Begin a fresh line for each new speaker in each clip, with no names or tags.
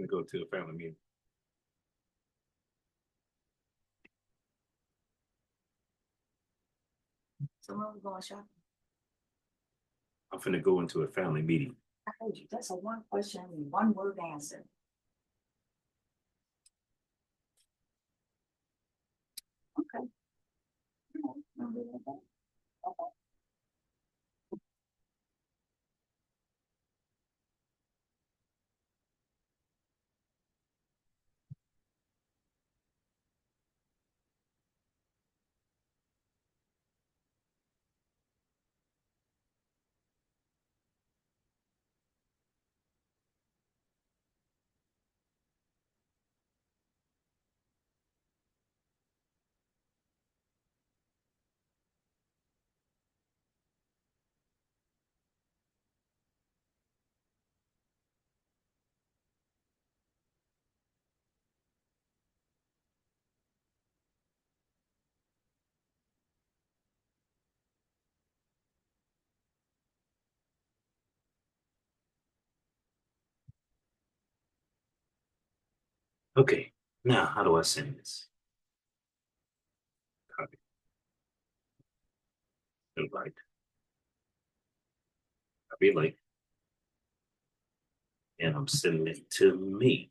gonna go to a family meeting.
So where we going shopping?
I'm finna go into a family meeting.
I heard you. That's a one question, one word answer. Okay. Okay.
Okay, now how do I send this? Copy. Invite. Copy link. And I'm sending it to me.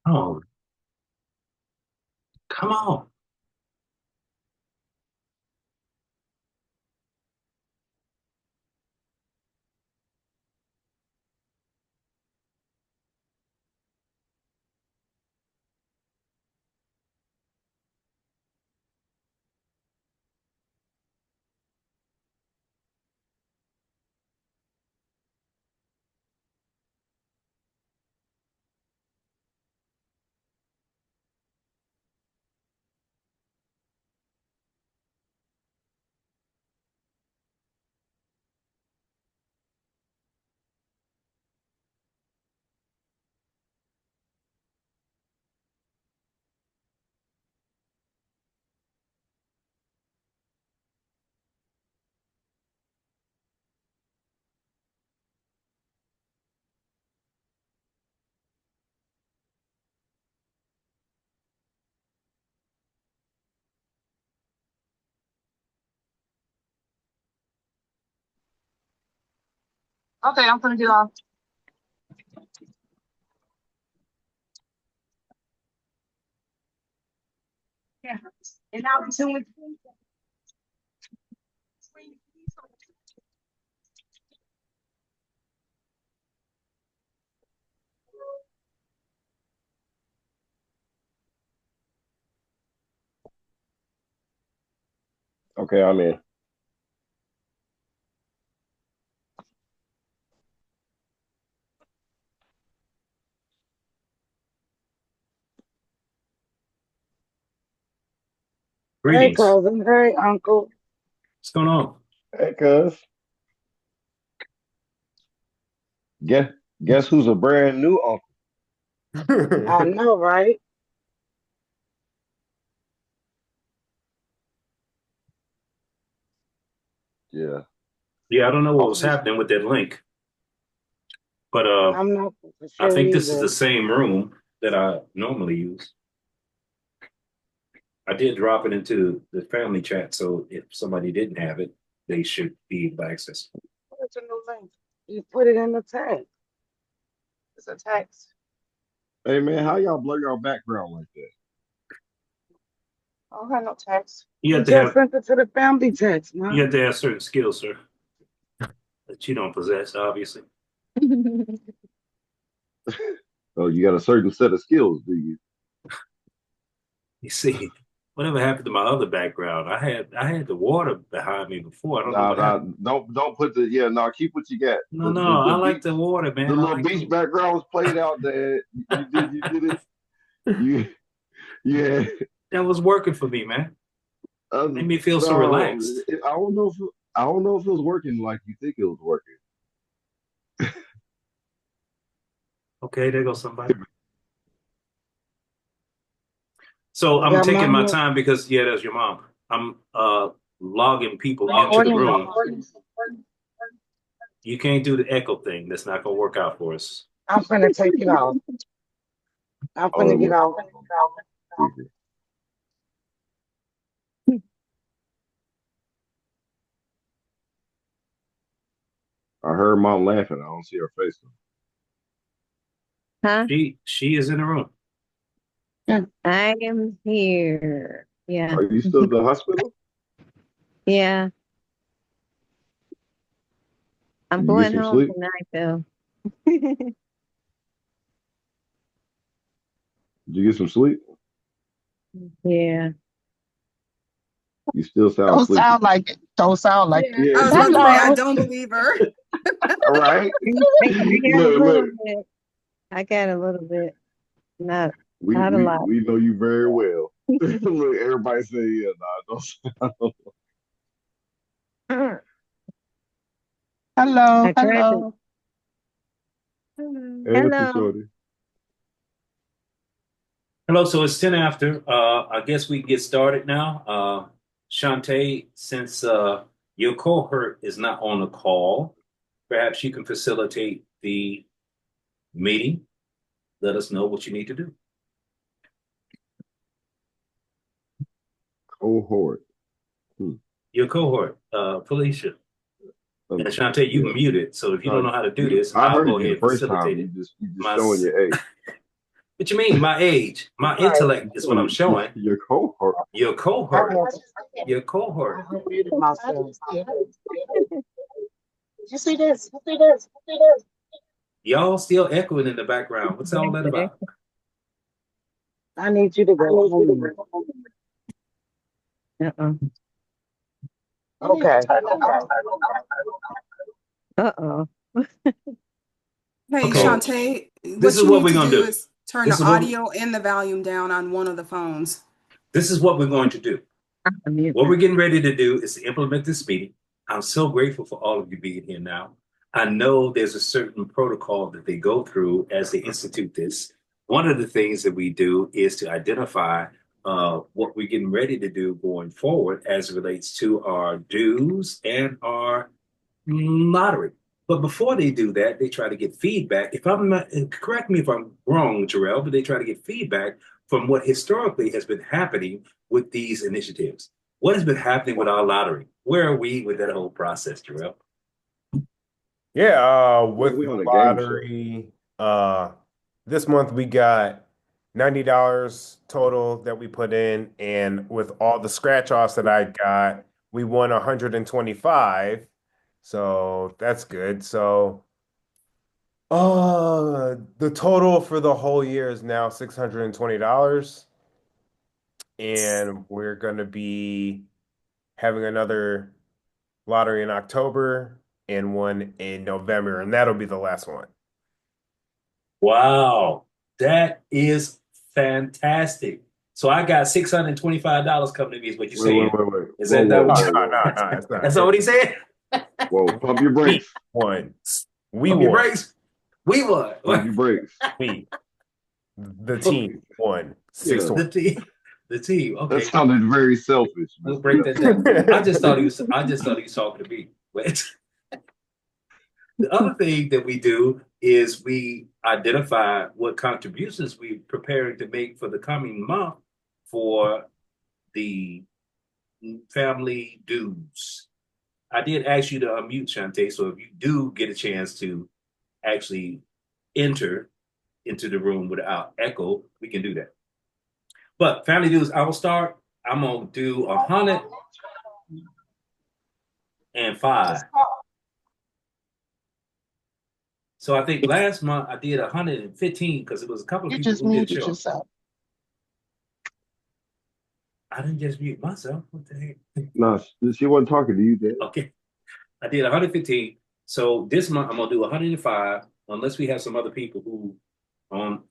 Oh, come on.
Okay, I'm gonna get off. Yeah. And I'll be doing.
Okay, I'm in.
Hey,
Greetings.
cousin. Hey, uncle.
What's going on?
Hey, cuz. Guess guess who's a brand new uncle?
I know, right?
Yeah,
Yeah, I don't know what was
uncles.
happening with that link, but
I'm not for
I
sure
think this is the
either.
same room that I normally use. I did drop it into the family chat, so if somebody didn't have it, they should be able to access it.
What's a new link? You put it in the text. It's a text.
Hey man, how y'all blur your background like that?
I don't have no text.
You
You
have to
just
have
sent it to the family text,
you have
man.
to have certain skills, sir, that you don't possess, obviously.
So you got a certain set of skills, do you?
You see, whatever happened to my other background? I had the water behind me before. I don't know
Nah,
what
nah,
happened.
don't put the yeah, nah, keep what you got.
No,
The
no,
the the
I like
beach
the water,
the
man. I
little
like
beach
the
background was played out there. You did it. You yeah.
that was working for me, man. Made me feel so
No,
relaxed.
I don't know if I don't know if it was working like you think it was working.
Okay, there goes somebody. So
You
I'm
got
taking my
mama
time because yeah, that's your mom. I'm logging people into the
recording.
room. You can't do the echo thing. That's not gonna work out for us.
I'm finna take it off. I'm
Oh,
finna get off.
creepy. I heard mom laughing. I don't see her face.
Huh?
She is in the room.
I am here. Yeah.
Are you still at the hospital?
Yeah. I'm
Did you get
going
some
home
sleep?
tonight though.
Did you get some sleep?
Yeah.
You still sound
Don't
sleepy.
sound like it. Don't sound like
Yeah,
it.
Yeah,
I was about to say I
Hello.
don't believe her.
all right.
I got a
Look,
little
look.
bit. I got a little bit. Not
We
not a
we
lot.
we know you very well. Look, everybody say yeah. Nah, don't.
Hello.
I tried to.
Hello.
Hello.
Answer,
Hello.
shorty.
Hello, so it's 10 after. I guess we can get started now. Shantae, since your cohort is not on the call, perhaps you can facilitate the meeting. Let us know what you need to do.
Cohort. Hmm.
Your cohort, Felicia. And
Um,
Shantae, you
yeah.
can mute it. So if you don't
No,
know how to do this,
I
I'll
heard
go
you
ahead
the
and
first
facilitate
time.
it.
You just
My,
showing your age.
what you mean? My age, my
Right.
intellect is what I'm showing.
Your cohort.
Your
I
cohort,
have
your cohort.
muted myself. Yeah. You see this? You see this? You see this?
Y'all still echoing in the background. What's all that about?
I need you to go home.
Uh-oh.
Okay.
Uh-oh.
Hey,
Okay,
Shantae,
this
what
is
you
what
need
we're
to
gonna
do
do.
is turn
This
the
is what
audio and the volume down on one of the phones.
this is what we're going to do.
I'm mute
What
now.
we're getting ready to do is to implement this meeting. I'm so grateful for all of you being here now. I know there's a certain protocol that they go through as they institute this. One of the things that we do is to identify what we're getting ready to do going forward as it relates to our dues and our moderate. But before they do that, they try to get feedback. If I'm not, and correct me if I'm wrong, Terrell, but they try to get feedback from what historically has been happening with these initiatives. What has been happening with our lottery? Where are we with that whole process, Terrell?
Yeah,
Like
with
we
the
on a game show.
lottery, this month we got $90 total that we put in, and with all the scratch offs that I got, we won 125. So that's good. So the total for the whole year is now $620, and we're gonna be having another lottery in October and one in November, and that'll be the last one.
Wow, that is fantastic. So I got $625 coming to me, is what you're saying.
Wait.
Is
Whoa,
that
whoa,
what
No,
you,
whoa,
no,
whoa.
no, no, it's
that's
not.
not what he said?
Whoa, pump your
We
brakes.
won. We
Pump your
won.
brakes. We won.
Pump your brakes.
We, the team,
Okay.
won
Yeah.
620.
The team. The team.
That
Okay.
sounded very selfish,
We'll
Mr.
break that
Nelson.
down. I just thought he was talking to me. But the other thing that we do is we identify what contributions we're preparing to make for the coming month for the family dues. I did ask you to unmute, Shantae, so if you do get a chance to actually enter into the room without echo, we can do that. But family dues, I will start. I'm gonna do 105. So I think last month I did 115 because it was a couple of
You
people
just
who didn't
muted
show up.
yourself.
I didn't just mute myself. What the heck?
No, she wasn't talking to you, Dad.
Okay. I did 115. So this month I'm gonna do 105, unless we have some other people who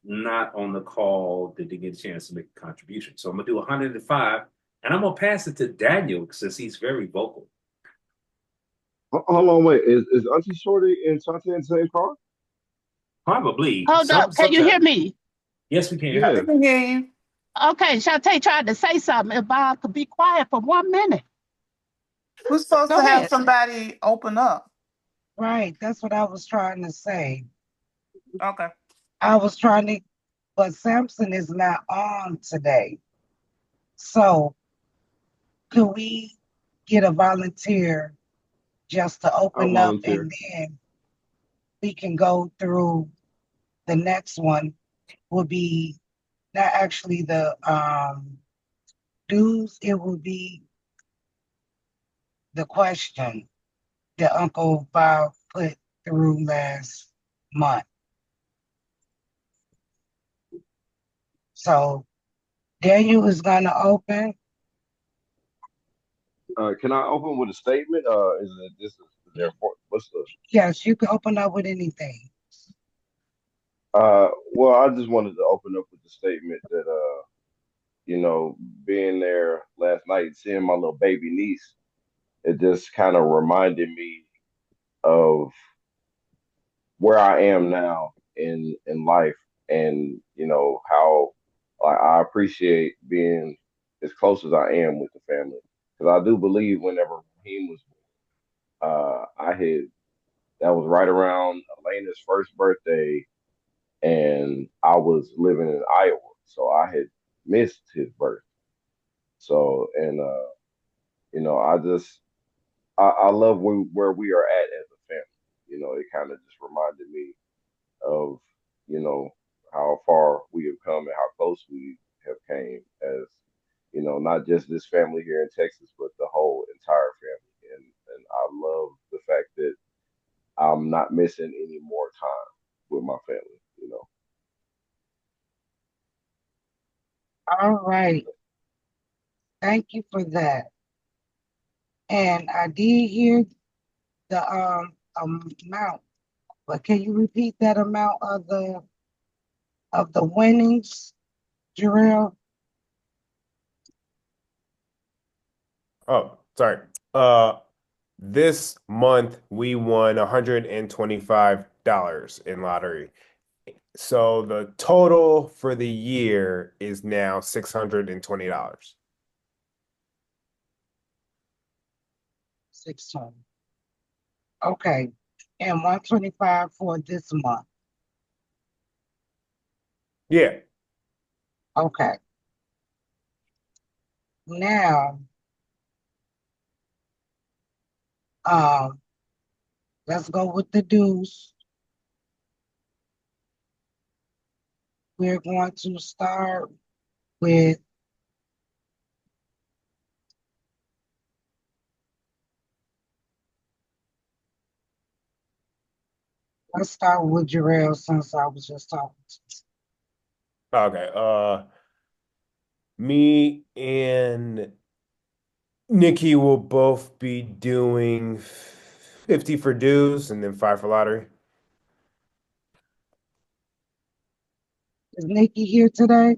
not on the call that didn't get a chance to make a contribution. So I'm gonna do 105, and I'm gonna pass it to Daniel since he's very vocal.
hold on, wait. Is Auntie Shorty and Shantae in the same car?
Probably
Hold
some
up. Can you hear
sometimes.
me?
Yes, we can.
I
Yeah.
can hear you.
Okay, Shantae tried to say something. If Bob could be quiet for 1 minute.
We're supposed
Go
to have
ahead.
somebody open up.
Right, that's what I was trying to say.
Okay.
I was trying to, but Samson is not on today. So could we get a volunteer just to
I'll
open up
volunteer.
and then we can go through the next one will be not actually the dues, it will be the question that Uncle Bob put through last month. So Daniel is gonna open.
Can I open with a statement? Is it this is there for what's the
Yes, you can open up with anything.
well, I just wanted to open up with the statement that you know, being there last night, seeing my little baby niece, it just kind of reminded me of where I am now in life, and you know how I appreciate being as close as I am with the family, because I do believe whenever Raheem was, I had that was right around Elena's first birthday, and I was living in Iowa, so I had missed his birth. So, and you know, I love where we are at as a family. You know, it kind of just reminded me of, you know, how far we have come and how close we have came as, you know, not just this family here in Texas, but the whole entire family. And I love the fact that I'm not missing any more time with my family, you know.
All right. Thank you for that. And I did hear the amount, but can you repeat that amount of the winnings, Jarrell?
Oh, sorry. This month we won $125 in lottery. So the total for the year is now $620.
600. Okay. And 125 for this month.
Yeah.
Okay. Now, um, let's go with the dues. We're going to start with let's start with Jarrell since I was just talking to
Okay. Me and Nikki will both be doing 50 for dues and then 5 for lottery.
you. Is Nikki here today?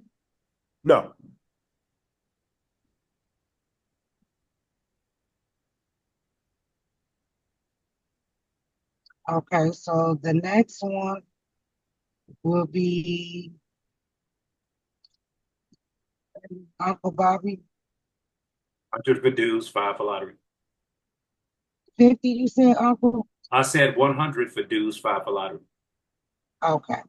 No.
Okay, so the next one will be Uncle Bobby.
100 for dues, 5 for lottery.
50, you said, Uncle?
I said 100 for dues, 5 for lottery.
Okay.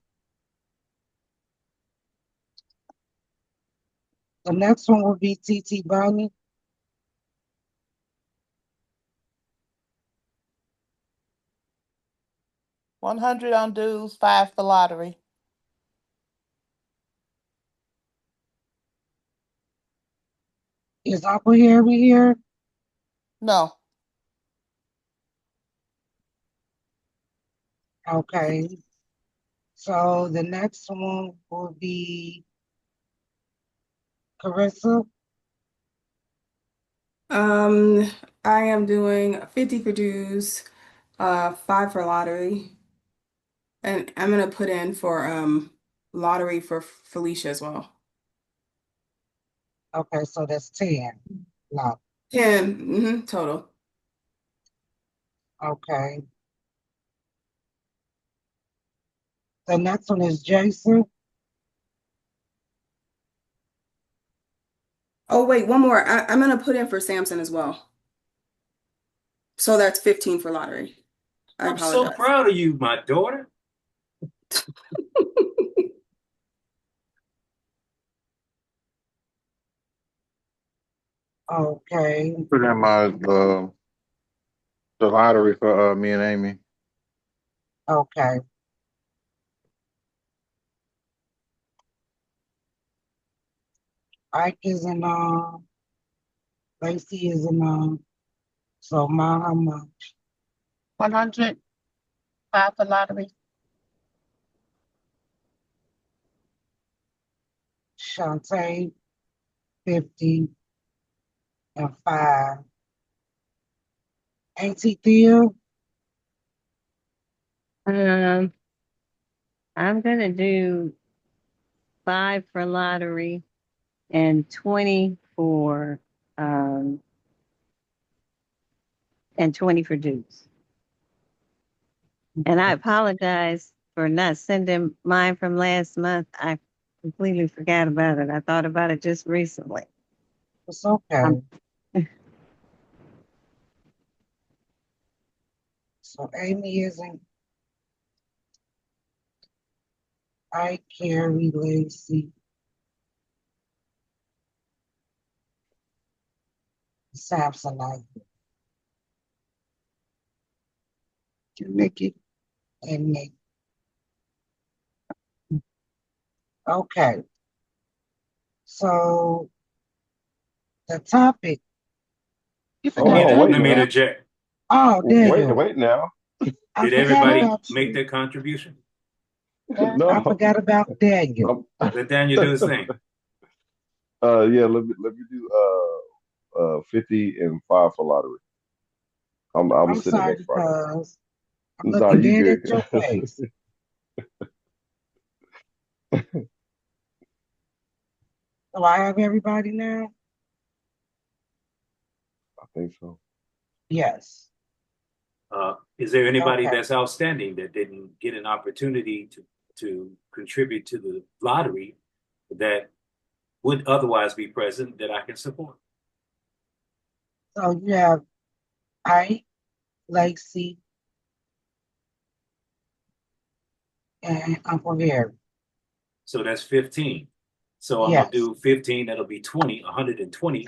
The next one will be TT Bonnie.
100 on dues, 5 for lottery.
Is Uncle Harry here?
No.
Okay. So the next one will be Carissa.
Um, I am doing 50 for dues, 5 for lottery, and I'm gonna put in for lottery for Felicia as well.
Okay, so that's 10. No.
10, total.
Okay. The next one is Jason.
Oh, wait, one more. I'm gonna put in for Samson as well. So that's 15 for lottery. I
I'm so
apologize.
proud of you, my daughter.
Okay.
Put in my the lottery for me and Amy.
Okay. Ike is in Lacey is in so my how much?
100, 5 for lottery.
Shantae 50 and 5. Auntie Thea,
Um, I'm gonna do 5 for lottery and 20 for and 20 for dues. And I apologize for not sending mine from last month. I completely forgot about it. I thought about it just recently.
it's okay.
Um,
So Amy isn't Ike, Carrie, Lacey, Samsonite, Nikki, and Nick. Okay. So the topic. You
Hold
forgot
on,
about
Let
wait
me
now.
that.
interject.
Oh, there
Wait,
you.
wait now.
I
Did
forgot
everybody
about
make
you.
their contribution?
I
No.
forgot about Daniel.
Let Daniel do his thing.
Yeah, let me do 50 and 5 for lottery. I'm gonna
I'm
send it
sorry
next Friday.
because I'm
No,
looking
you
dead
good.
at your face. So I have everybody now?
I think so.
Yes.
Is there anybody
Okay.
that's outstanding that didn't get an opportunity to contribute to the lottery that would otherwise be present that I can support?
So you have Ike, Lacey, and Uncle Harry.
So that's 15. So I'm gonna
Yes.
do 15, that'll be 20, 120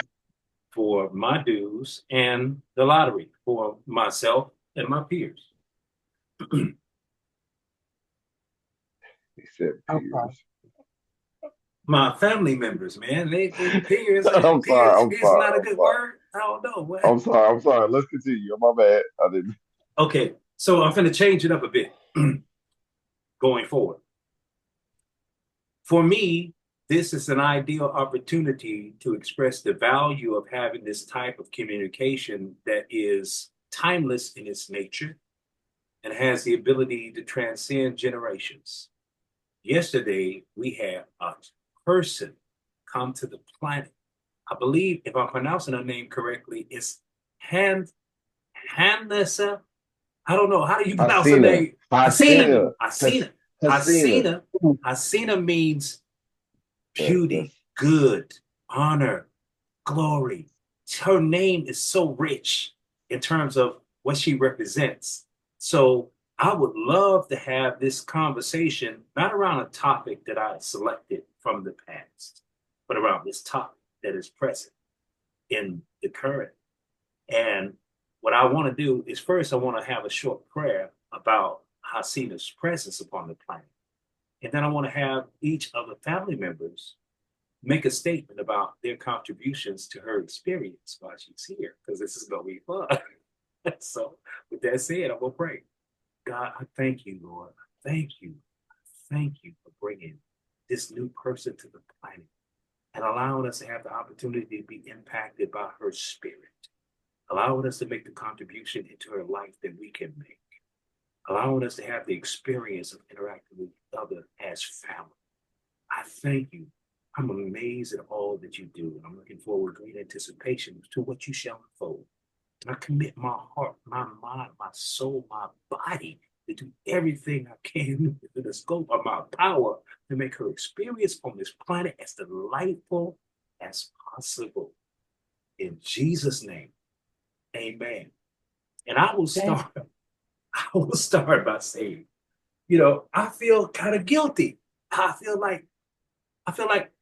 for my dues and the lottery for myself and my peers.
He said
Okay.
peers.
My family members, man. They peers,
I'm sorry.
peers,
I'm
peers is
sorry.
not a
I'm
good
sorry.
word. I don't know. What?
I'm sorry. I'm sorry. Let's continue. My bad. I didn't.
Okay, so I'm gonna change it up a bit going forward. For me, this is an ideal opportunity to express the value of having this type of communication that is timeless in its nature and has the ability to transcend generations. Yesterday, we had a person come to the planet. I believe, if I'm pronouncing her name correctly, it's Han Hanessa. I don't know. How do you pronounce her
Hasina.
name? Hasina.
Hasina.
Hasina.
Hasina.
Hasina. Hasina means
That's
beauty, good, honor, glory. Her name is so rich in terms of what she represents. So I would love to have this conversation, not around a topic that I selected from the past, but around this topic that is present in the current. And what I want to do is first, I want to have a short prayer about Hasina's presence upon the planet. And then I want to have each of the family members make a statement about their contributions to her experience while she's here, because this is going to be fun. So, with that said, I'm going to pray. God, I thank you, Lord. Thank you. Thank you for bringing this new person to the planet and allowing us to have the opportunity to be impacted by her spirit, allowing us to make the contribution into her life that we can make, allowing us to have the experience of interacting with each other as family. I thank you. I'm amazed at all that you do, and I'm looking forward with great anticipation to what you shall unfold. I commit my heart, my mind, my soul, my body to do everything I can within the scope of my power to make her experience on this planet as delightful as possible. In Jesus' name, amen. And I will start, I will start by saying, I feel kind of guilty. I feel like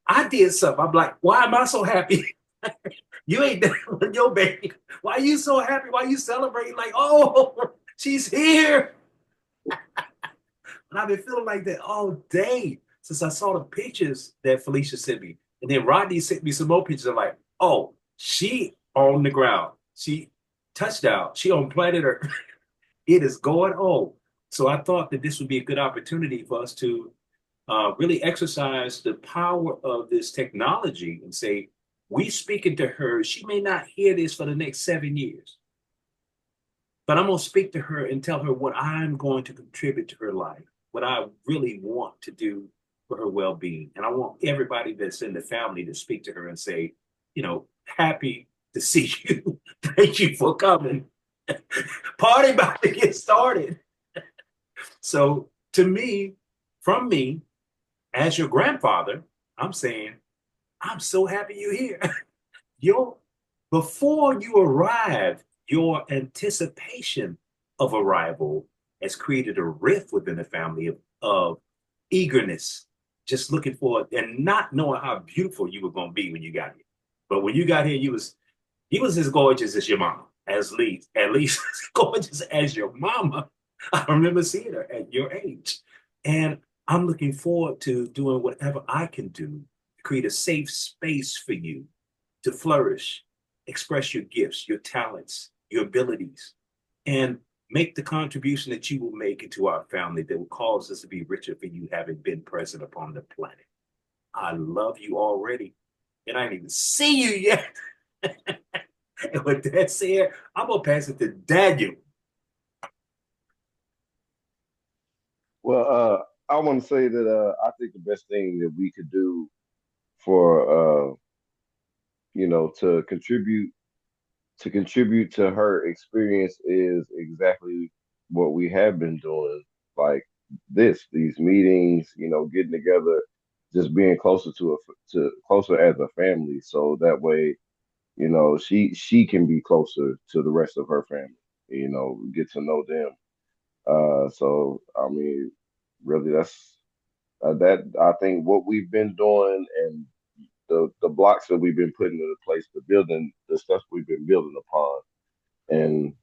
I did something. I'm like, why am I so happy? You ain't there with your baby. Why are you so happy? Why are you celebrating? Like, oh, she's here. And I've been feeling like that all day since I saw the pictures that Felicia sent me. And then Rodney sent me some more pictures. I'm like, oh, she on the ground. She touchdown. She on planet Earth. It is going on. So I thought that this would be a good opportunity for us to really exercise the power of this technology and say, we speaking to her. She may not hear this for the next 7 years, but I'm going to speak to her and tell her what I'm going to contribute to her life, what I really want to do for her well-being. And I want everybody that's in the family to speak to her and say, happy to see you. Thank you for coming. Party about to get started. So to me, from me, as your grandfather, I'm saying, I'm so happy you're here. Before you arrive, your anticipation of arrival has created a rift within the family of eagerness, just looking for it and not knowing how beautiful you were going to be when you got here. But when you got here, you was as gorgeous as your mama, at least as gorgeous as your mama. I remember seeing her at your age. And I'm looking forward to doing whatever I can do to create a safe space for you to flourish, express your gifts, your talents, your abilities, and make the contribution that you will make into our family that will cause us to be richer for you having been present upon the planet. I love you already, and I didn't even see you yet. And with that said, I'm going to pass it to Daniel.
Well, I want to say that I think the best thing that we could do for to contribute to her experience is exactly what we have been doing, like these meetings, getting together, just being closer to closer as a family, so that way, she can be closer to the rest of her family, get to know them. So I mean, really, that's that I think what we've been doing and the blocks that we've been putting into place, the stuff we've been building upon, and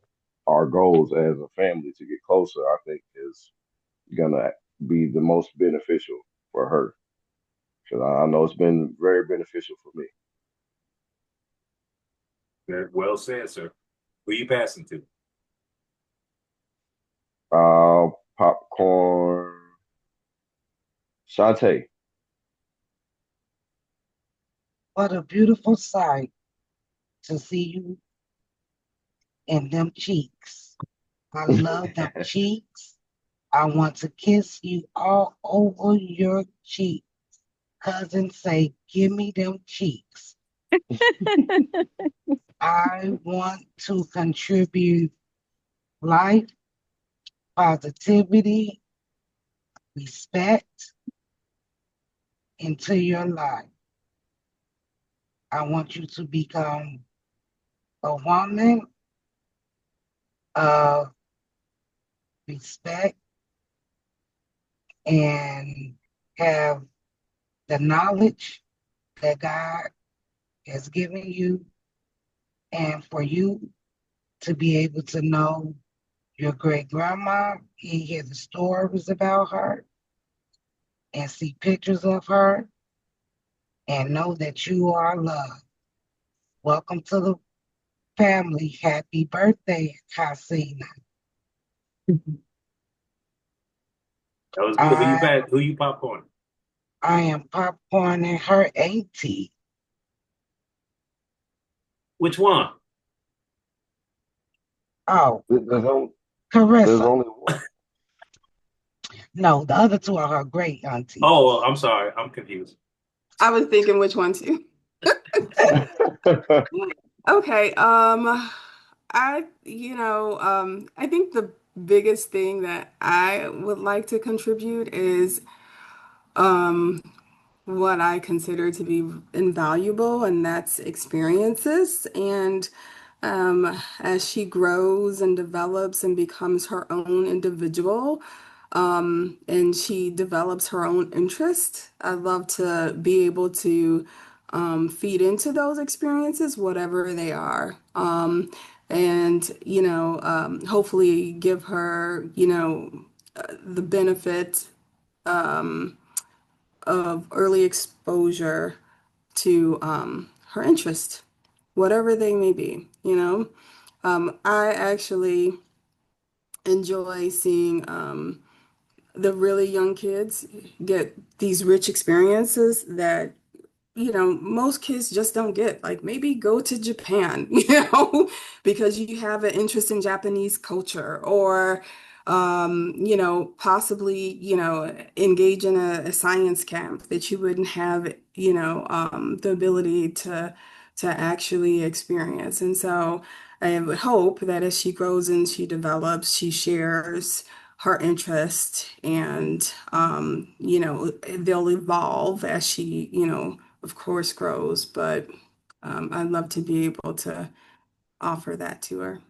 our goals as a family to get closer, I think is gonna be the most beneficial for her. Because I know it's been very beneficial for me.
Very well said, sir. Who are you passing to?
Popcorn, Shantae.
What a beautiful sight to see you in them cheeks. I love them cheeks. I want to kiss you all over your cheek. Cousin say, give me them cheeks. I want to contribute life, positivity, respect into your life. I want you to become a woman of respect and have the knowledge that God has given you, and for you to be able to know your great grandma and hear the stories about her and see pictures of her and know that you are loved. Welcome to the family. Happy birthday, Hasina.
That was good. Who you popcorn?
I am popcorning her auntie.
Which one?
Oh,
There's only, there's
Carissa.
only one.
No, the other two are her great aunties.
Oh, I'm sorry. I'm confused.
I was thinking which one too. Okay. I think the biggest thing that I would like to contribute is um, what I consider to be invaluable, and that's experiences. And as she grows and develops and becomes her own individual, and she develops her own interest, I'd love to be able to feed into those experiences, whatever they are. And, hopefully give her, the benefit of early exposure to her interest, whatever they may be. I actually enjoy seeing the really young kids get these rich experiences that most kids just don't get. Like maybe go to Japan, because you have an interest in Japanese culture, or, possibly, engage in a science camp that you wouldn't have, the ability to actually experience. And so I would hope that as she grows and she develops, she shares her interest, and they'll evolve as she, of course, grows, but I'd love to be able to offer that to her.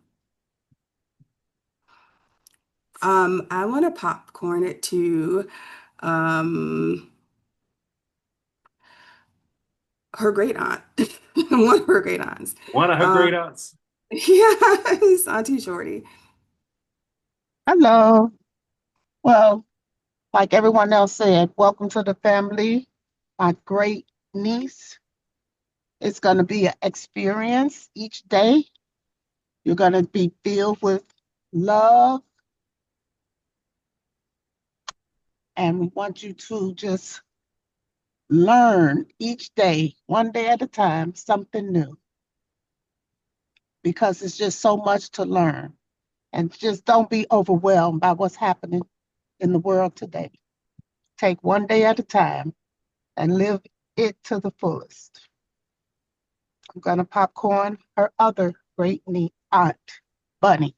I want to popcorn it to um, her great aunt, one of her great aunts.
One of her
Um,
great aunts.
yes, Auntie Shorty.
Hello. Well, like everyone else said, welcome to the family. My great niece. It's going to be an experience each day. You're going to be filled with love, and we want you to just learn each day, one day at a time, something new, because it's just so much to learn. And just don't be overwhelmed by what's happening in the world today. Take one day at a time and live it to the fullest. I'm going to popcorn her other great neat aunt, Bunny.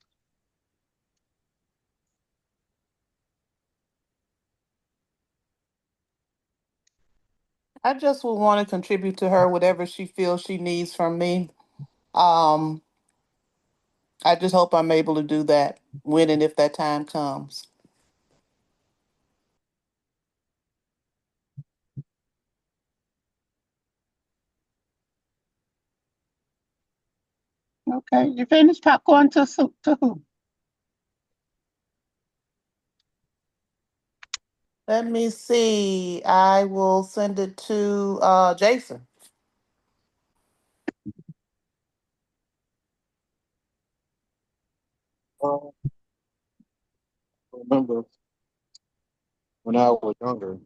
I just would want to contribute to her whatever she feels she needs from me. Um, I just hope I'm able to do that when and if that time comes.
Okay, you finished popcorn to soup to who?
Let me see. I will send it to Jason.
I remember when I was younger,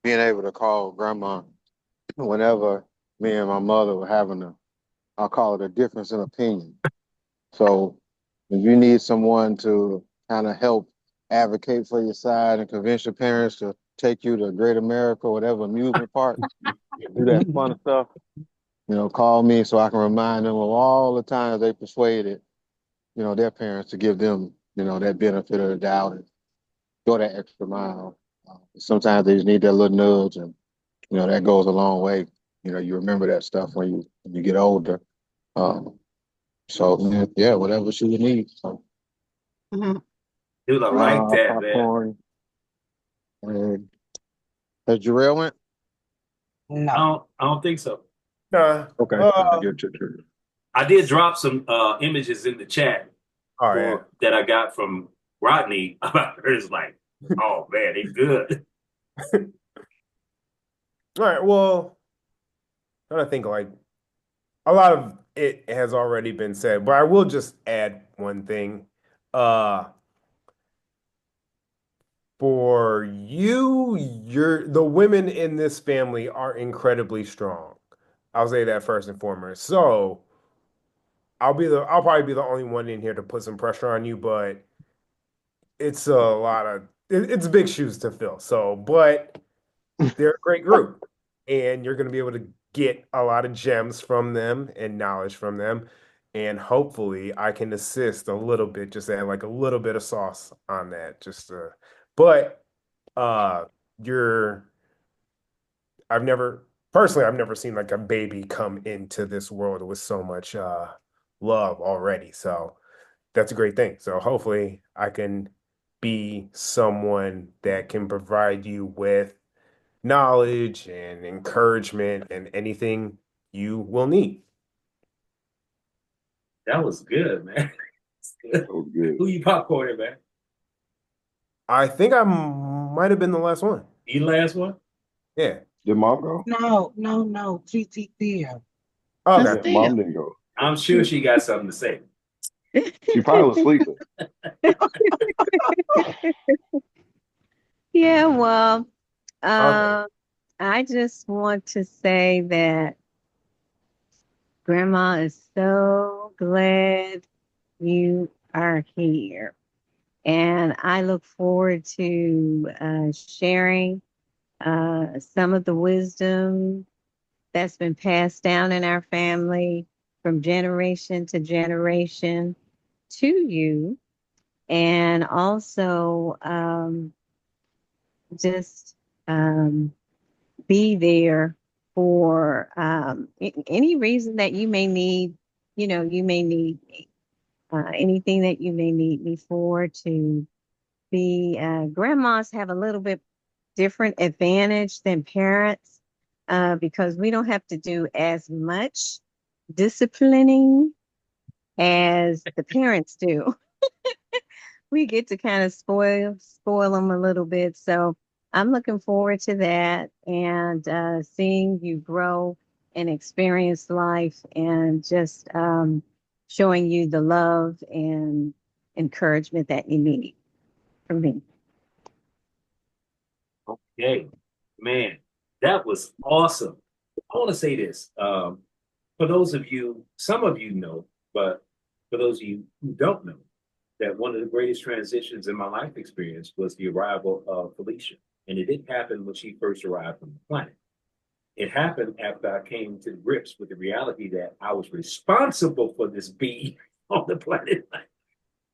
being able to call grandma whenever me and my mother were having I'll call it a difference in opinion. So if you need someone to kind of help advocate for your side and convince your parents to take you to Great America, whatever amusement park, do that fun stuff, call me so I can remind them of all the times they persuaded, their parents to give them, that benefit of the doubt and go that extra mile. Sometimes they just need that little nudge, and that goes a long way. You remember that stuff when you get older. Um, so yeah, whatever she would need. So
Mhm.
Dude, I like that, man.
popcorn. And has Jarrell went?
No.
I don't think so.
Nah.
Okay. Good, good, good.
I did drop some images in the chat
Oh yeah.
for that I got from Rodney about her. It's like, oh man, it's good.
All right. Well, I think like a lot of it has already been said, but I will just add one thing. Uh, for you, the women in this family are incredibly strong. I'll say that first and foremost. So I'll probably be the only one in here to put some pressure on you, but it's a lot of it's big shoes to fill. So, but they're a great group, and you're going to be able to get a lot of gems from them and knowledge from them. And hopefully I can assist a little bit, just add like a little bit of sauce on that. But uh you're I've never seen like a baby come into this world with so much love already. So that's a great thing. So hopefully I can be someone that can provide you with knowledge and encouragement and anything you will need.
That was good, man.
That was good.
Who you popcorning, man?
I think I might have been the last one.
You the last one?
Yeah.
Did mom go?
No, Gigi there.
Okay.
Yeah, mom didn't go.
I'm sure she got something to say.
She probably was sleeping.
Yeah, well,
Okay.
I just want to say that Grandma is so glad you are here. And I look forward to sharing some of the wisdom that's been passed down in our family from generation to generation to you. And also just be there for any reason that you may need, you may need anything that you may need me for to be. Grandmas have a little bit different advantage than parents because we don't have to do as much disciplining as the parents do. We get to kind of spoil them a little bit. So I'm looking forward to that and seeing you grow and experience life and just showing you the love and encouragement that you need from me.
Okay, man, that was awesome. I want to say this. For those of you, some of you know, but for those of you who don't know, that one of the greatest transitions in my life experience was the arrival of Felicia. And it didn't happen when she first arrived on the planet. It happened after I came to grips with the reality that I was responsible for this being on the planet.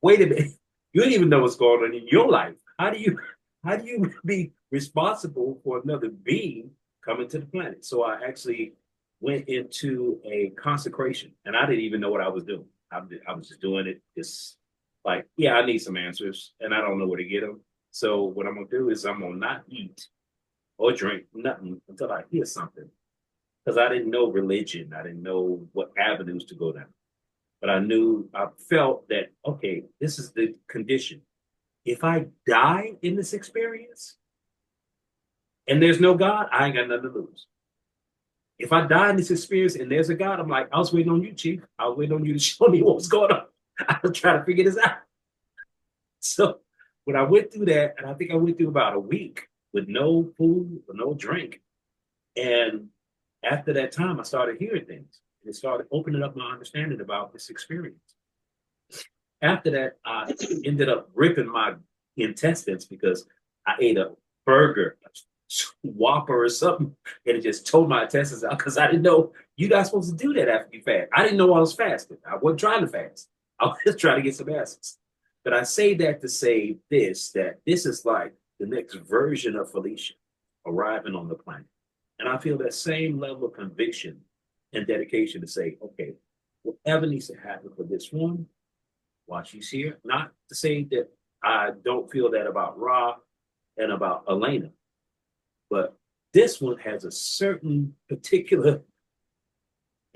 Wait a minute, you don't even know what's going on in your life. How do you be responsible for another being coming to the planet? So I actually went into a consecration, and I didn't even know what I was doing. I was just doing it, just like, yeah, I need some answers, and I don't know where to get them. So what I'm gonna do is I'm gonna not eat or drink nothing until I hear something, because I didn't know religion. I didn't know what avenues to go down. But I felt that, okay, this is the condition. If I die in this experience and there's no God, I ain't got nothing to lose. If I die in this experience and there's a God, I'm like, I was waiting on you, Chief. I was waiting on you to show me what was going on. I was trying to figure this out. So when I went through that, and I think I went through about a week with no food, no drink. And after that time, I started hearing things. And it started opening up my understanding about this experience. After that, I ended up ripping my intestines because I ate a burger, a Whopper or something, and it just tore my intestines out because I didn't know you're not supposed to do that after you fast. I didn't know I was fasting. I wasn't trying to fast. I was just trying to get some answers. But I say that to say this, that this is like the next version of Felicia arriving on the planet. And I feel that same level of conviction and dedication to say, okay, whatever needs to happen for this one, while she's here, not to say that I don't feel that about Ra and about Elena, but this one has a certain particular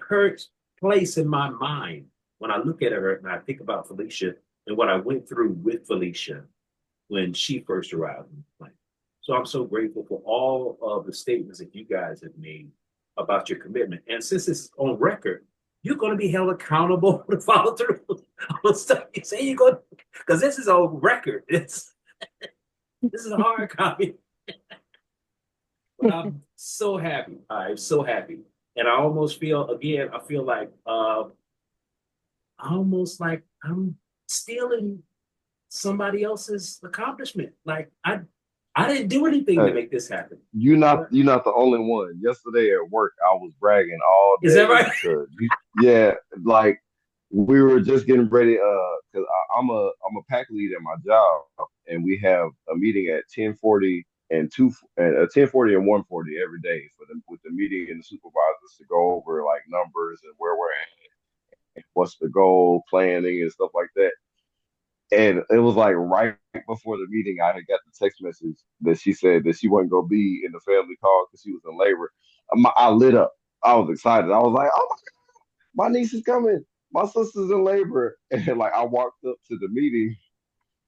place in my mind when I look at her and I think about Felicia and what I went through with Felicia when she first arrived on the planet. So I'm so grateful for all of the statements that you guys have made about your commitment. And since it's on record, you're going to be held accountable to follow through on stuff you say you're going to, because this is on record. This is a hard copy. But I'm so happy. I'm so happy. And I almost feel, again, I feel like almost like I'm stealing somebody else's accomplishment. Like I didn't do anything to make this happen.
You're not the only one. Yesterday at work, I was bragging all
Is that
day
right?
because yeah, like we were just getting ready. Because I'm a pack lead at my job, and we have a meeting at 10:40 and 10:40 and 1:40 every day for the with the meeting and the supervisors to go over like numbers and where we're at, and what's the goal, planning and stuff like that. And it was like right before the meeting, I had got the text message that she said that she wasn't gonna be in the family call because she was in labor. I lit up. I was excited. I was like, "Oh my niece is coming. My sister's in labor." And like I walked up to the meeting,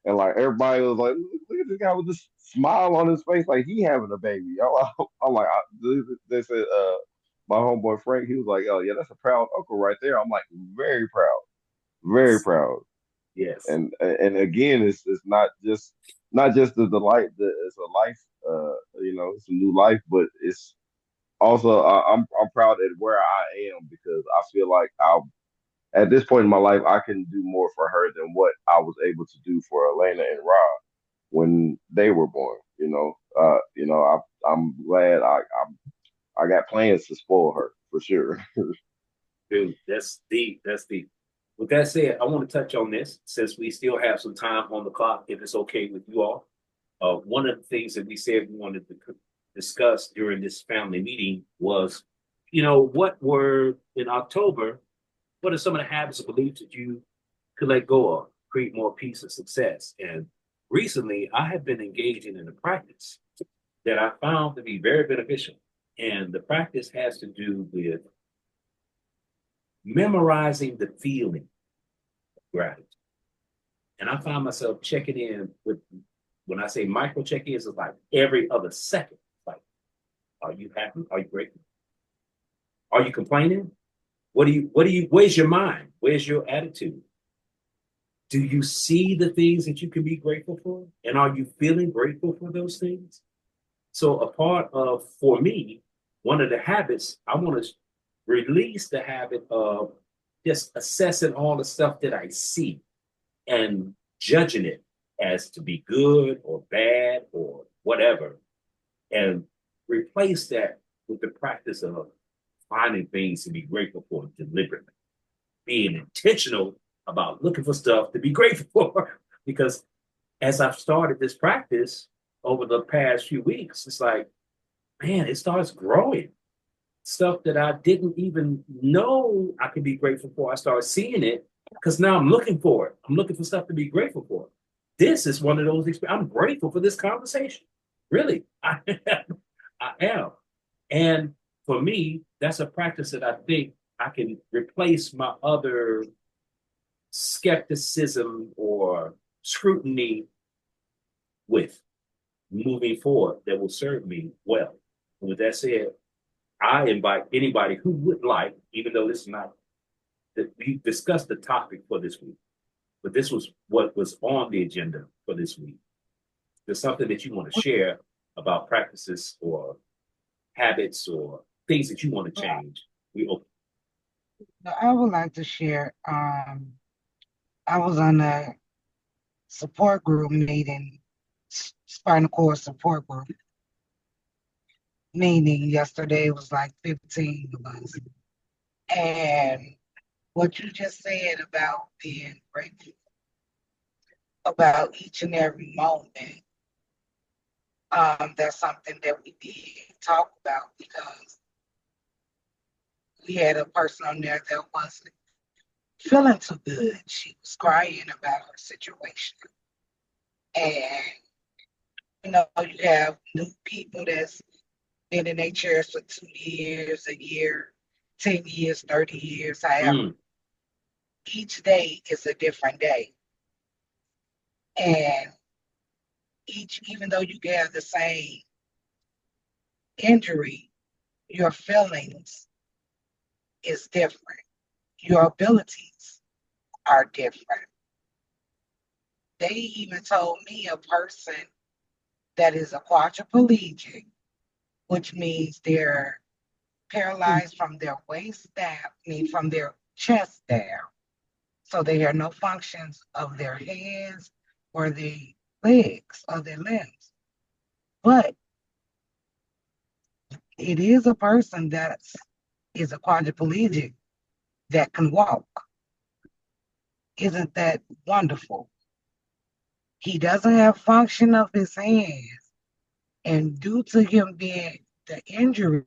and like everybody was like, "Look at this guy with this smile on his face, like he having a baby." I'm like, they said, my homeboy Frank, he was like, "Oh yeah, that's a proud uncle right there." I'm like, very proud, very proud.
Yes.
And again, it's not just the delight that it's a life, it's a new life, but it's also I'm proud at where I am because I feel like I at this point in my life I can do more for her than what I was able to do for Elena and Rob when they were born. I'm glad I got plans to spoil her for sure.
Dude, that's deep. That's deep. With that said, I want to touch on this since we still have some time on the clock, if it's okay with you all. One of the things that we said we wanted to discuss during this family meeting was, what were in October, what are some of the habits or beliefs that you could let go of, create more peace and success? And recently, I have been engaging in a practice that I found to be very beneficial. And the practice has to do with memorizing the feeling of gratitude. And I find myself checking in with, when I say micro check-ins, it's like every other second. Like, are you happy? Are you grateful? Are you complaining? Where's your mind? Where's your attitude? Do you see the things that you can be grateful for? And are you feeling grateful for those things? So a part of, for me, one of the habits, I want to release the habit of just assessing all the stuff that I see and judging it as to be good or bad or whatever, and replace that with the practice of finding things to be grateful for deliberately, being intentional about looking for stuff to be grateful for. Because as I've started this practice over the past few weeks, it's like, man, it starts growing. Stuff that I didn't even know I could be grateful for. I started seeing it because now I'm looking for it. I'm looking for stuff to be grateful for. This is one of those experiences. I'm grateful for this conversation. Really, I am. I am. And for me, that's a practice that I think I can replace my other skepticism or scrutiny with moving forward that will serve me well. And with that said, I invite anybody who would like, even though this is not, that we discussed the topic for this week, but this was what was on the agenda for this week. There's something that you want to share about practices or habits or things that you want to change. We open.
I would like to share. I was on a support group meeting, spinal cord support group meeting yesterday. It was like 15 of us. And what you just said about being grateful about each and every moment, that's something that we did talk about because we had a person on there that wasn't feeling too good. She was crying about her situation. And you have new people that's been in their chairs for 2 years, a year, 10 years, 30 years, however. Each day is a different day. And even though you have the same injury, your feelings is different. Your abilities are different. They even told me a person that is a quadriplegic, which means they're paralyzed from their waist down, from their chest down. So they have no functions of their hands or their legs or their limbs. But it is a person that is a quadriplegic that can walk. Isn't that wonderful? He doesn't have function of his hands, and due to him being the injury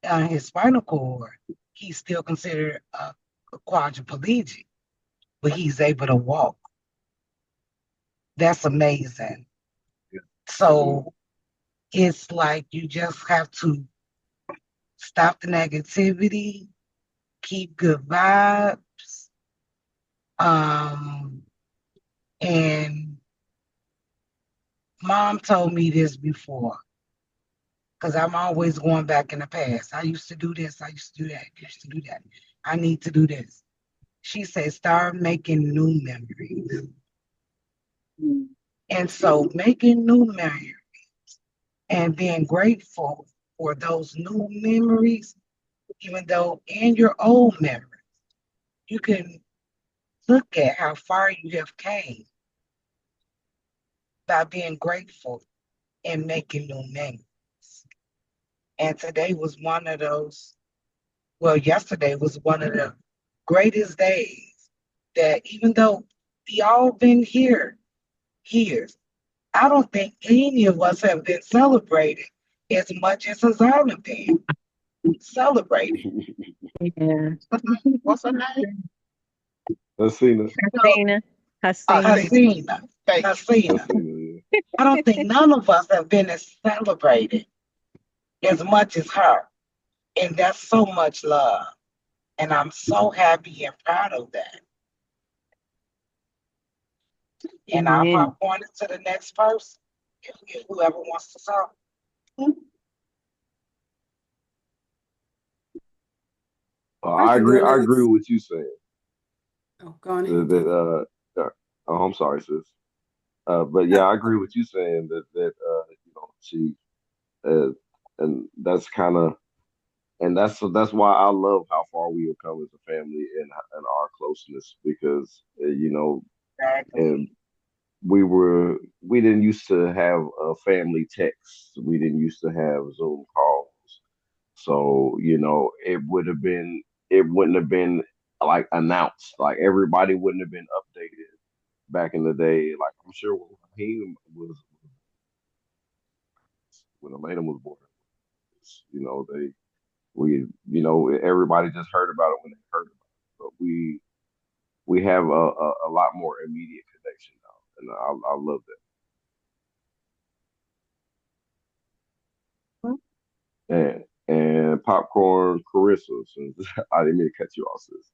on his spinal cord, he's still considered a quadriplegic, but he's able to walk. That's amazing. So it's like you just have to stop the negativity, keep good vibes, and mom told me this before, because I'm always going back in the past. I used to do this, I used to do that, I used to do that. I need to do this. She said, start making new memories. And so making new memories and being grateful for those new memories, even though in your old memories, you can look at how far you have came by being grateful and making new memories. And today was one of those, well, yesterday was one of the greatest days that even though we all been here years, I don't think any of us have been celebrated as much as Hasana have been celebrated.
Yeah.
What's her name?
Hasina.
Hasina. Hasina.
Hasina.
Thank you.
Hasina.
Hasina,
I don't think none of us have been as celebrated as much as her. And that's so much love. And I'm so happy and proud of that. And I'll
Amen.
popcorn it to the next person if whoever wants to talk.
I
I
can go
agree. I agree
next.
with you saying
Oh, go on
that.
ahead, David.
Oh, I'm sorry, sis. But yeah, I agree with you saying that you know she uh, and that's kind of and that's why I love how far we have come as a family and our closeness because you know and
Exactly.
we didn't used to have family texts. We didn't used to have Zoom calls. So, you know, it wouldn't have been like announced. Like everybody wouldn't have been updated back in the day. Like I'm sure when he was when Elena was born, you know, you know, everybody just heard about it when they heard about it. But we have a lot more immediate connection now, and I love that. And popcorn Carissa, since I didn't mean to cut you off, sis.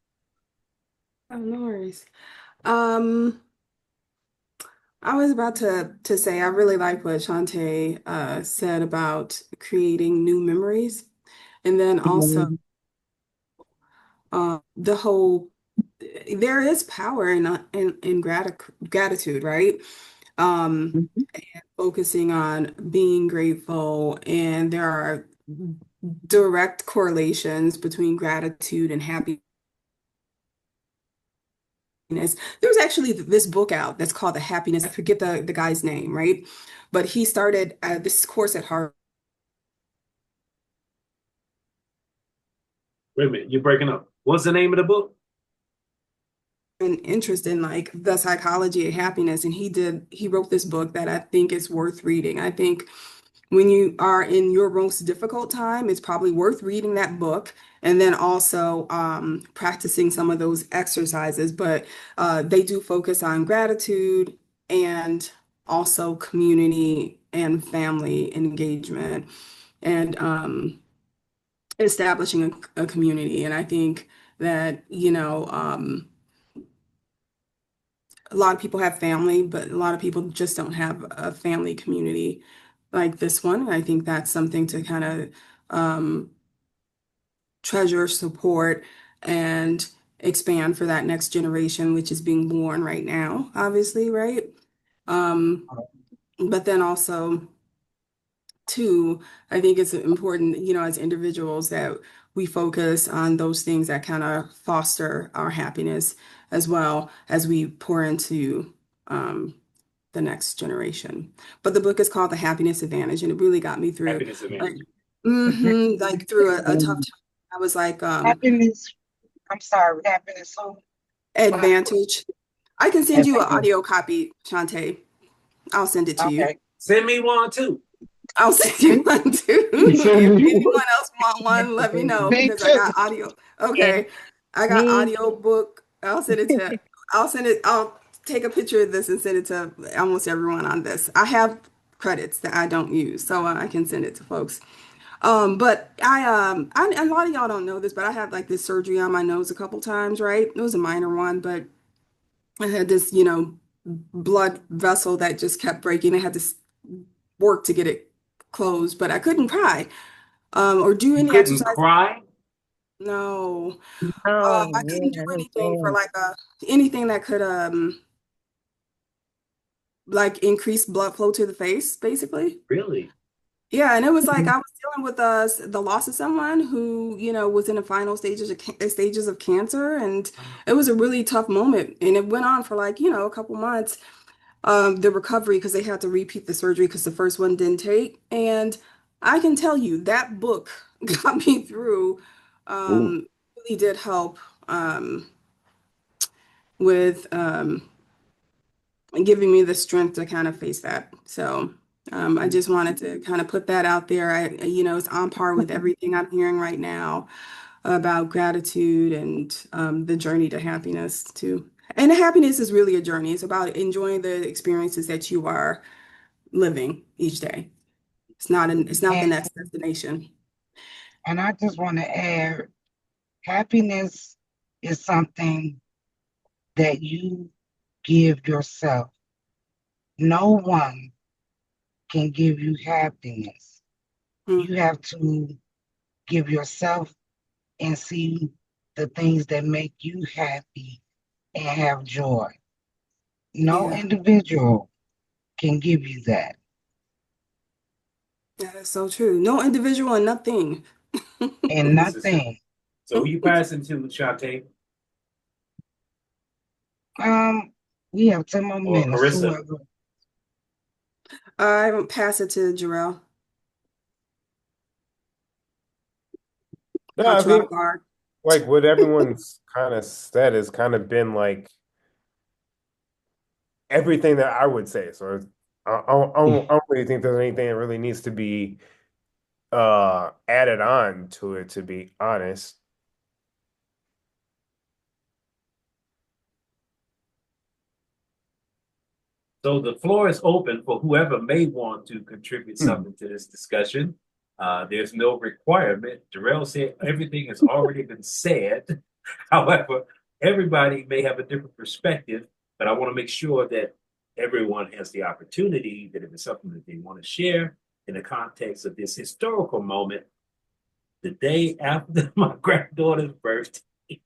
Oh, no worries. Um, I was about to say I really like what Shantae said about creating new memories, and then also
Mhm.
the whole there is power in gratitude, right? Um,
Mhm.
Focusing on being grateful, and there are direct correlations between gratitude and happiness. There's actually this book out that's called The Happiness. I forget the guy's name, right? But he started this course at Harvard.
Wait a minute, you're breaking up. What's the name of the book?
An interest in like the psychology of happiness, and he wrote this book that I think is worth reading. I think when you are in your most difficult time, it's probably worth reading that book and then also practicing some of those exercises. But they do focus on gratitude and also community and family engagement and establishing a community. And I think that, a lot of people have family, but a lot of people just don't have a family community like this one. I think that's something to kind of um, treasure, support, and expand for that next generation, which is being born right now, obviously, right? Um, but then also, too, I think it's important, as individuals that we focus on those things that kind of foster our happiness as well as we pour into um, the next generation. But the book is called The Happiness Advantage, and it really got me through
Happiness
like,
advantage.
like through a tough time. I was like,
Happiness, I'm sorry, happiness. So,
Advantage. I can send you an
advantage.
audio copy, Shantae. I'll send it to you.
Okay.
Send me one too.
I'll send you one too.
Send
If
me
anyone else want one, let me know
Me
because I
too.
got audio.
And
Okay. I got
me,
audio book. I'll send it, I'll take a picture of this and send it to almost everyone on this. I have credits that I don't use, so I can send it to folks. But a lot of y'all don't know this, but I had like this surgery on my nose a couple times, right? It was a minor one, but I had this, blood vessel that just kept breaking. I had to work to get it closed, but I couldn't cry or do
You
any
couldn't
exercise.
cry?
No,
oh
I couldn't do
yeah, that's
anything for
bad.
like anything that could like increase blood flow to the face, basically.
Really?
Yeah, and it was like I was dealing with the loss of someone who, was in the final stages of cancer, and it was a really tough moment. And it went on for like, a couple months, the recovery because they had to repeat the surgery because the first one didn't take. And I can tell you that book got me through,
Ooh.
really did help with and giving me the strength to kind of face that. So I just wanted to kind of put that out there. It's on par with everything I'm hearing right now about gratitude and the journey to happiness too. And happiness is really a journey. It's about enjoying the experiences that you are living each day. It's not the
And
next destination.
I just want to add, happiness is something that you give yourself. No one can give you happiness.
Mm,
You have to give yourself and see the things that make you happy and have joy. No
yeah,
individual can give you that.
that is so true. No individual and nothing.
And
This is it.
nothing.
So who you passing to, Shantae
We have 10 more
or
minutes.
Carissa?
Whoever.
I will pass it to Jarrell.
No, I
Caught you off
think
guard.
like what everyone's kind of said has kind of been like everything that I would say. So I don't really think there's anything that really needs to be added on to it, to be honest.
So the floor is open for whoever may want to contribute
Hmm.
something to this discussion. There's no requirement. Darrell said everything has already been said. However, everybody may have a different perspective, but I want to make sure that everyone has the opportunity that if it's something that they want to share in the context of this historical moment, the day after my granddaughter's birthday,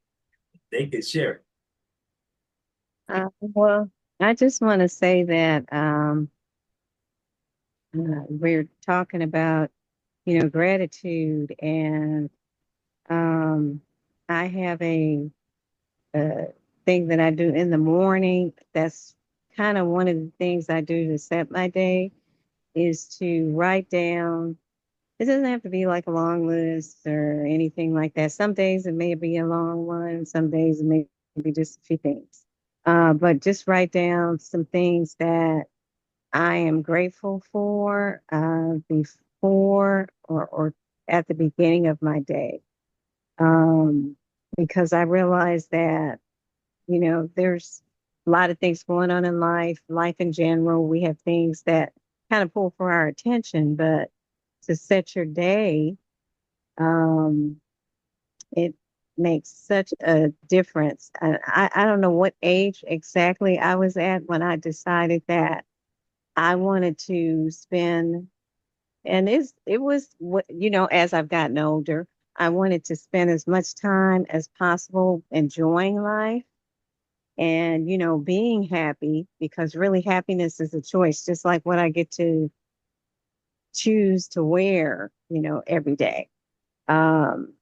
they can share it.
Well, I just want to say that we're talking about, gratitude, and um, I have a thing that I do in the morning. That's kind of one of the things I do to set my day is to write down. It doesn't have to be like a long list or anything like that. Some days it may be a long one. Some days it may be just a few things. But just write down some things that I am grateful for before or at the beginning of my day. Um, because I realize that, there's a lot of things going on in life in general. We have things that kind of pull for our attention, but to set your day, um, it makes such a difference. I don't know what age exactly I was at when I decided that I wanted to spend, and it was what, as I've gotten older, I wanted to spend as much time as possible enjoying life and, being happy, because really happiness is a choice, just like what I get to choose to wear, every day. Um,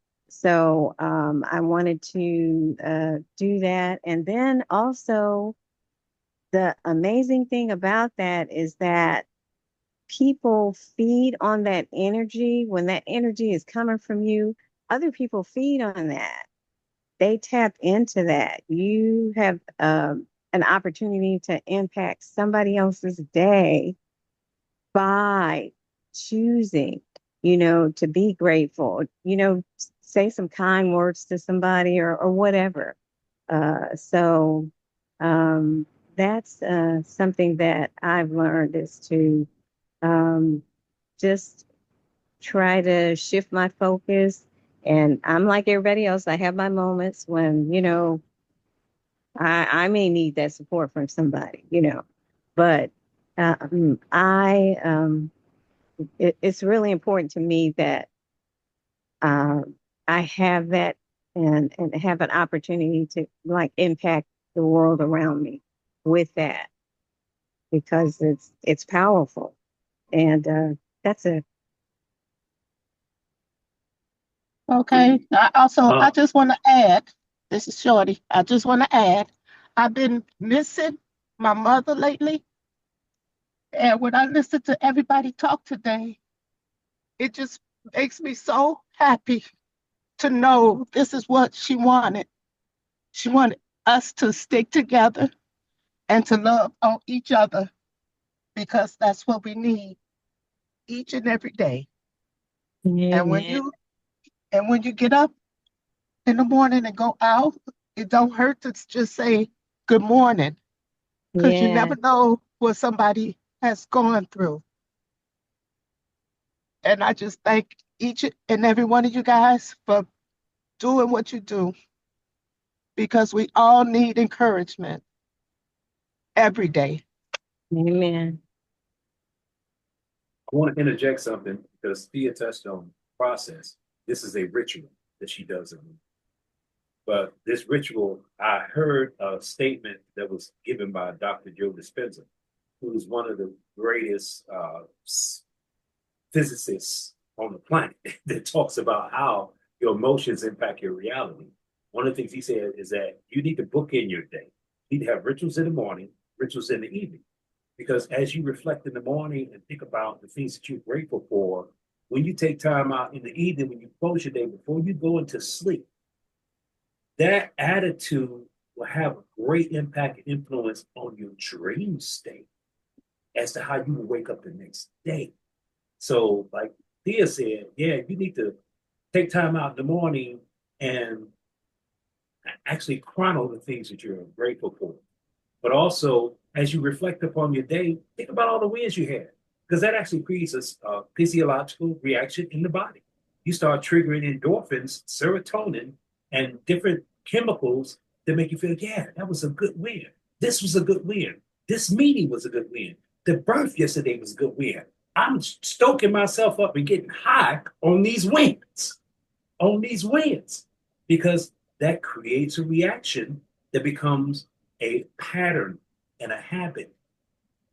I wanted to do that. And then also the amazing thing about that is that people feed on that energy. When that energy is coming from you, other people feed on that. They tap into that. You have an opportunity to impact somebody else's day by choosing, to be grateful, say some kind words to somebody or whatever. So that's something that I've learned is to um, just try to shift my focus. And I'm like everybody else. I have my moments when, I may need that support from somebody, but it's really important to me that um, I have that and have an opportunity to like impact the world around me with that because it's powerful. And that's a
Okay. I
Uh,
just want to add, this is Shorty. I just want to add, I've been missing my mother lately. And when I listen to everybody talk today, it just makes me so happy to know this is what she wanted. She wanted us to stick together and to love on each other because that's what we need each and every day. And when
amen.
you and when you get up in the morning and go out, it don't hurt to just say good morning because you
Yeah,
never know what somebody has gone through. And I just thank each and every one of you guys for doing what you do because we all need encouragement every day.
amen.
I want to interject something because Thea touched on process. This is a ritual that she does. But this ritual, I heard a statement that was given by Dr. Joe Dispenza, who is one of the greatest physicists on the planet, that talks about how your emotions impact your reality. One of the things he said is that you need to book in your day. You need to have rituals in the morning, rituals in the evening. Because as you reflect in the morning and think about the things that you're grateful for, when you take time out in the evening, when you close your day, before you go into sleep, that attitude will have a great impact and influence on your dream state as to how you will wake up the next day. So, like Thea said, yeah, you need to take time out in the morning and actually chronicle the things that you're grateful for. But also, as you reflect upon your day, think about all the wins you had, because that actually creates a physiological reaction in the body. You start triggering endorphins, serotonin, and different chemicals that make you feel, yeah, that was a good win. This was a good win. This meeting was a good win. The birth yesterday was a good win. I'm stoking myself up and getting high on these wins, because that creates a reaction that becomes a pattern and a habit,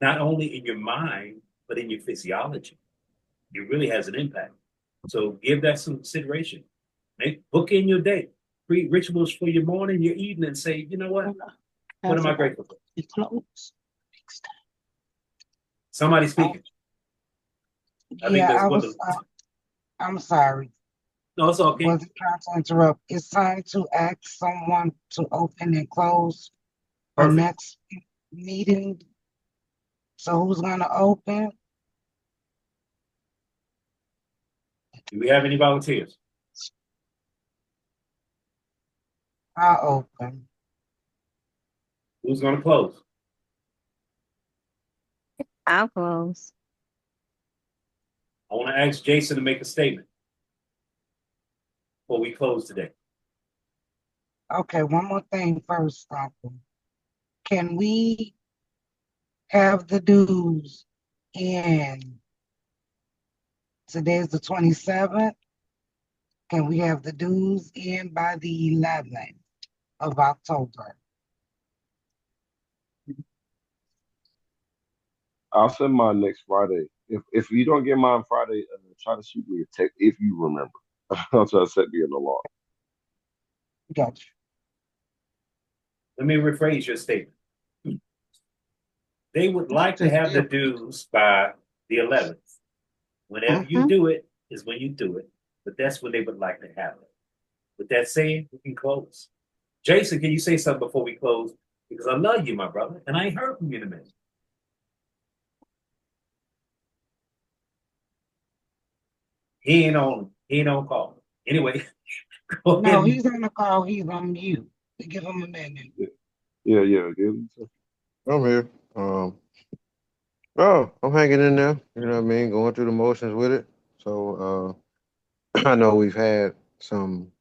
not only in your mind, but in your physiology. It really has an impact. So give that some consideration. Book in your day. Create rituals for your morning, your evening. Say, you know what? What
That's
am I
about
grateful for?
to close.
Somebody
Oh,
speaking. I think
yeah,
that's what the.
I'm sorry.
No, it's okay.
Wasn't trying to interrupt. It's time to ask someone to open and close for
Perfect.
next meeting. So who's gonna open?
Do we have any volunteers?
I'll open.
Who's going to close?
I'll close.
I want to ask Jason to make a statement before we close today.
Okay, one more thing first, Uncle. Can we have the dues in today's the 27th? Can we have the dues in by the 11th of October?
I'll send mine next Friday. If you don't get mine Friday, try to shoot me a text if you remember. I'll try to set me an alarm.
Gotcha.
Let me rephrase your statement. They would like to
Just
have the
different.
dues by the 11th. Whenever you
Mhm.
do it is when you do it, but that's when they would like to have it. With that said, we can close. Jason, can you say something before we close? Because I love you, my brother, and I ain't heard from you in a minute. He ain't on call. Anyway, go ahead.
No, he's on the call. He's on mute. We give him a minute.
Yeah, yeah. Give him
I'm here. Oh, I'm hanging in there. You know what I mean? Going through the motions with it. So, I know we've had some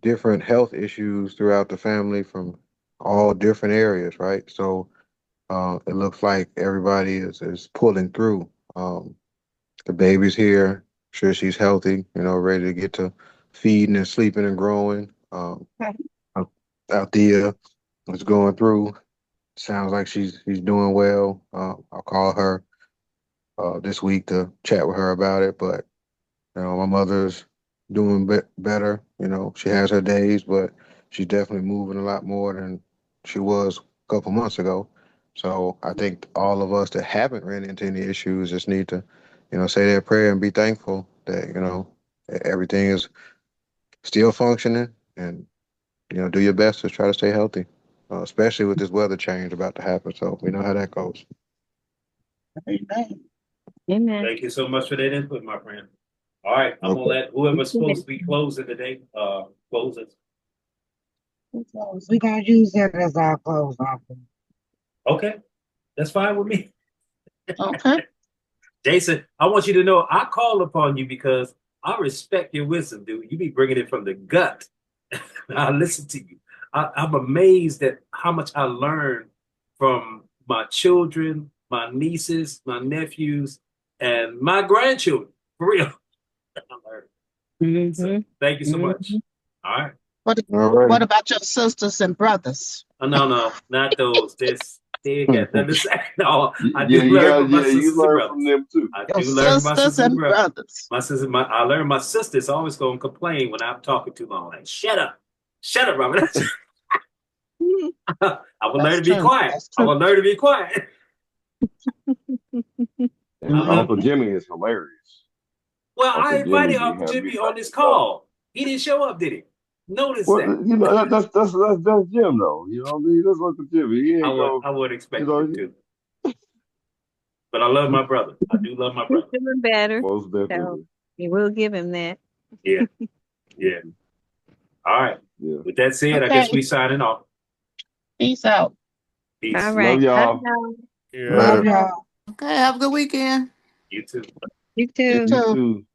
different health issues throughout the family from all different areas, right? So, it looks like everybody is pulling through. The baby's here. Sure, she's healthy. You know, ready to get to feeding and sleeping and growing. Althea is going through. Sounds like she's doing well. I'll call her this week to chat with her about it. But you know, my mother's doing better. You know, she has her days, but she's definitely moving a lot more than she was a couple months ago. So I think all of us that haven't ran into any issues just need to, you know, say their prayer and be thankful that, you know, everything is still functioning and, you know, do your best to try to stay healthy, especially with this weather change about to happen. So we know how that goes.
Amen.
Amen.
Thank you so much for that input, my friend. All right, I'm gonna
Okay.
let whoever's supposed to be closing today, close it.
We're gonna use that as our close offering.
Okay, that's fine with me.
Okay.
Jason, I want you to know I call upon you because I respect your wisdom, dude. You be bringing it from the gut. I listen to you. I'm amazed at how much I learned from my children, my nieces, my nephews, and my grandchildren. For real. I learned. So
Mm-hmm.
thank you so much. All right.
What
All right.
what about your sisters and brothers?
Oh, no, not those. They ain't got nothing to say. No, I do
Yeah, you
learn
got
from my
you
sisters and
learn from
brothers.
them too.
I
Your
do learn from my
sisters
sisters and
and
brothers.
brothers.
I learned my sister's always gonna complain when I'm talking too long. Like, shut up, Robert. I will learn
That's
to be
true.
quiet.
That's
I
true.
will learn to be quiet. I
And
love.
Mhm.
Uncle Jimmy is hilarious.
Well, I
Uncle Jimmy
invited
be
Uncle
having me
Jimmy on
cracking
this
up.
call. He didn't show up, did he? Notice
Well,
that.
you know that's Jim though. You know what I mean? That's Uncle Jimmy. He ain't go.
I would
You
expect him
know,
to, but I love my brother. I do love my
He's
brother.
doing better.
most
So
definitely.
we will give him that.
Yeah, yeah. All right.
Yeah.
With that said, I guess
Okay.
we signing off.
Peace out.
All
Peace.
Love
right. Love
y'all.
y'all.
Yeah.
Love
Later.
y'all.
Okay, have a good weekend.
You too.
You
You
too.
You
too.
too.